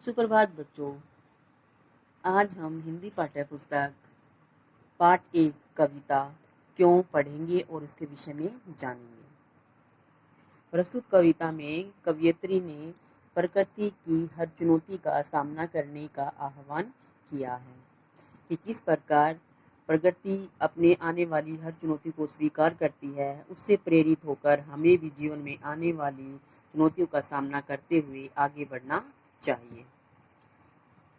सुप्रभात बच्चों। आज हम हिंदी पाठ्य पुस्तक पाठ 1 कविता क्यों पढ़ेंगे और उसके विषय में जानेंगे। प्रस्तुत कविता में कवयित्री ने प्रकृति की हर चुनौती का सामना करने का आह्वान किया है कि किस प्रकार प्रकृति अपने आने वाली हर चुनौती को स्वीकार करती है। उससे प्रेरित होकर हमें भी जीवन में आने वाली चुनौतियों का सामना करते हुए आगे बढ़ना चाहिए।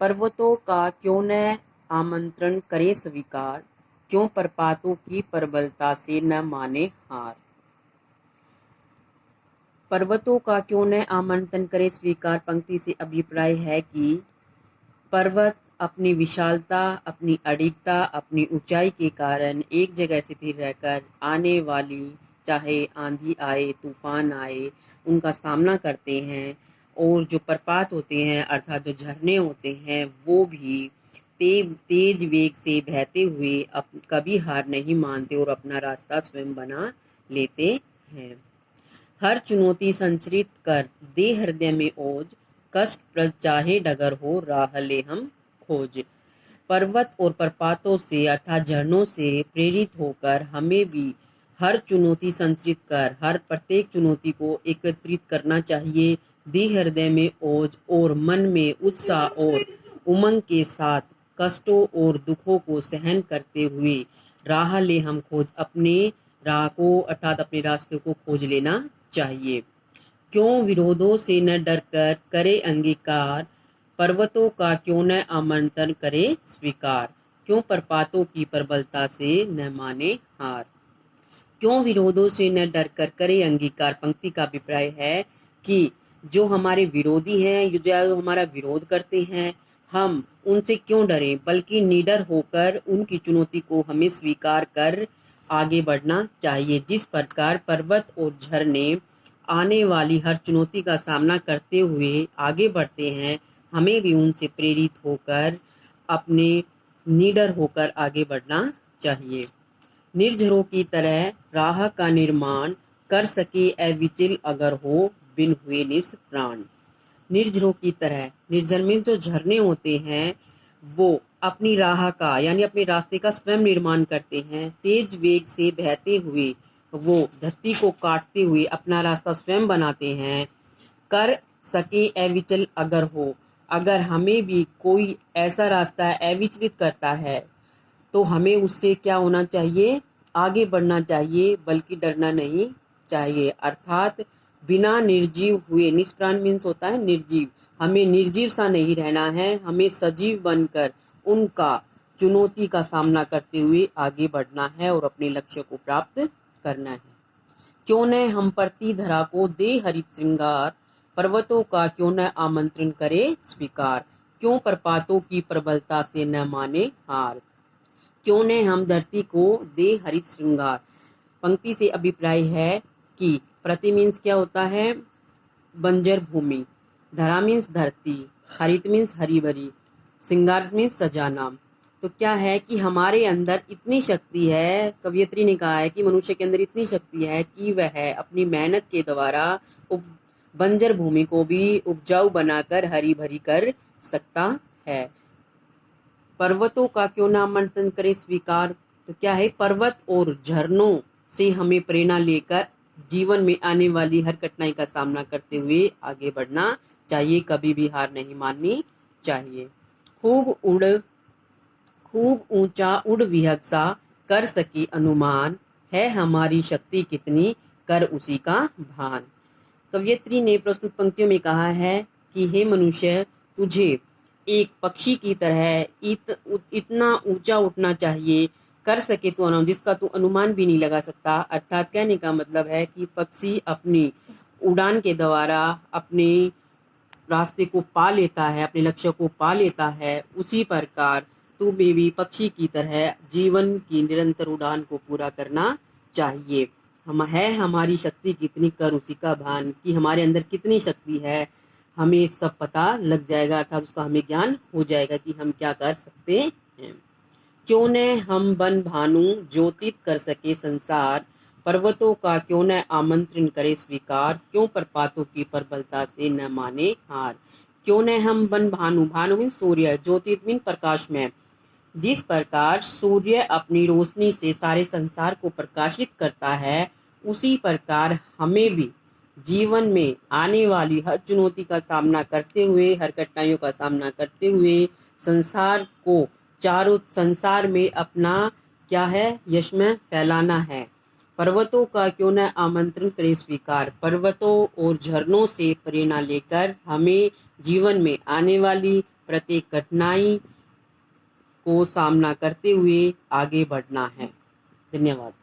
पर्वतों का क्यों न आमंत्रण करे स्वीकार, क्यों पर्वतों की प्रबलता से न माने हार। पर्वतों का क्यों न आमंत्रण करे स्वीकार पंक्ति से अभिप्राय है कि पर्वत अपनी विशालता, अपनी अडिगता, अपनी ऊंचाई के कारण एक जगह स्थिर रहकर आने वाली चाहे आंधी आए, तूफान आए, उनका सामना करते हैं। और जो प्रपात होते हैं अर्थात जो झरने होते हैं वो भी तेज वेग से बहते हुए कभी हार नहीं मानते और अपना रास्ता स्वयं बना लेते हैं। हर चुनौती संचरित कर दे हृदय में ओज, कष्ट प्रद चाहे डगर हो राह ले हम खोज। पर्वत और प्रपातों से अर्थात झरनों से प्रेरित होकर हमें भी हर चुनौती संचरित कर हर प्रत्येक चुनौती को एकत्रित करना चाहिए। दे हृदय में ओज और मन में उत्साह और उमंग के साथ कष्टों और दुखों को सहन करते हुए राह ले हम खोज, अपने राह को अर्थात अपने रास्ते को खोज लेना चाहिए। क्यों विरोधों से न डर कर करे अंगीकार, पर्वतों का क्यों न आमंत्रण करे स्वीकार, क्यों पर्वतों की प्रबलता से न माने हार। क्यों विरोधों से न डर कर करे अंगीकार पंक्ति का अभिप्राय है कि जो हमारे विरोधी हैं, जो हमारा विरोध करते हैं, हम उनसे क्यों डरें, बल्कि निडर होकर उनकी चुनौती को हमें स्वीकार कर आगे बढ़ना चाहिए। जिस प्रकार पर्वत और झरने आने वाली हर चुनौती का सामना करते हुए आगे बढ़ते हैं, हमें भी उनसे प्रेरित होकर अपने निडर होकर आगे बढ़ना चाहिए। निर्झरों की तरह राह का निर्माण कर सके अविचल अगर हो बिन हुए निष्प्राण। निर्झरों की तरह, निर्झर में जो झरने होते हैं वो अपनी राह का यानी अपने रास्ते का स्वयं निर्माण करते हैं। तेज वेग से बहते हुए वो धरती को काटते हुए अपना रास्ता स्वयं बनाते हैं। कर सके अविचल अगर हो, अगर हमें भी कोई ऐसा रास्ता अविचलित करता है तो हमें उससे क्या होना चाहिए, आगे बढ़ना चाहिए, बल्कि डरना नहीं चाहिए। अर्थात बिना निर्जीव हुए, निष्प्राण मीन्स होता है निर्जीव, हमें निर्जीव सा नहीं रहना है, हमें सजीव बनकर उनका चुनौती का सामना करते हुए आगे बढ़ना है और अपने लक्ष्य को प्राप्त करना है। क्यों न हम प्रति धरा को दे हरित श्रृंगार, पर्वतों का क्यों न आमंत्रण करे स्वीकार, क्यों पर्वतों की प्रबलता से न माने हार। क्यों ने हम धरती को दे हरित श्रृंगार पंक्ति से अभिप्राय है कि प्रति मीन्स क्या होता है, बंजर भूमि, धरा मीन्स धरती, हरित मीन्स हरी भरी, श्रृंगार मीन्स सजाना। तो क्या है कि हमारे अंदर इतनी शक्ति है, कवयित्री ने कहा है कि मनुष्य के अंदर इतनी शक्ति है कि वह अपनी मेहनत के द्वारा बंजर भूमि को भी उपजाऊ बनाकर हरी भरी कर सकता है। पर्वतों का क्यों न आमंत्रण करे स्वीकार, तो क्या है, पर्वत और झरनों से हमें प्रेरणा लेकर जीवन में आने वाली हर कठिनाई का सामना करते हुए आगे बढ़ना चाहिए, कभी भी हार नहीं माननी चाहिए। खूब ऊंचा उड़ विहंगसा कर सकी अनुमान, है हमारी शक्ति कितनी कर उसी का भान। कवयित्री ने प्रस्तुत पंक्तियों में कहा है कि हे मनुष्य, तुझे एक पक्षी की तरह इतना ऊंचा उठना चाहिए, कर सके तो जिसका तू अनुमान भी नहीं लगा सकता। अर्थात कहने का मतलब है कि पक्षी अपनी उड़ान के द्वारा अपने रास्ते को पा लेता है, अपने लक्ष्य को पा लेता है, उसी प्रकार तुम्हें भी पक्षी की तरह जीवन की निरंतर उड़ान को पूरा करना चाहिए। हम है हमारी शक्ति कितनी कर उसी का भान, कि हमारे अंदर कितनी शक्ति है हमें सब पता लग जाएगा, अर्थात उसका हमें ज्ञान हो जाएगा कि हम क्या कर सकते हैं। क्यों न हम बन भानु ज्योतित कर सके संसार, पर्वतों का क्यों न आमंत्रण करे स्वीकार, क्यों पर्वतों की प्रबलता से न माने हार। क्यों न हम बन भानु, भानु मीन सूर्य, ज्योतिर्मीन प्रकाश में। जिस प्रकार सूर्य अपनी रोशनी से सारे संसार को प्रकाशित करता है, उसी प्रकार हमें भी जीवन में आने वाली हर चुनौती का सामना करते हुए, हर कठिनाइयों का सामना करते हुए संसार को, चारों संसार में अपना क्या है, यशमय फैलाना है। पर्वतों का क्यों न आमंत्रण करे स्वीकार। पर्वतों और झरनों से प्रेरणा लेकर हमें जीवन में आने वाली प्रत्येक कठिनाई को सामना करते हुए आगे बढ़ना है। धन्यवाद।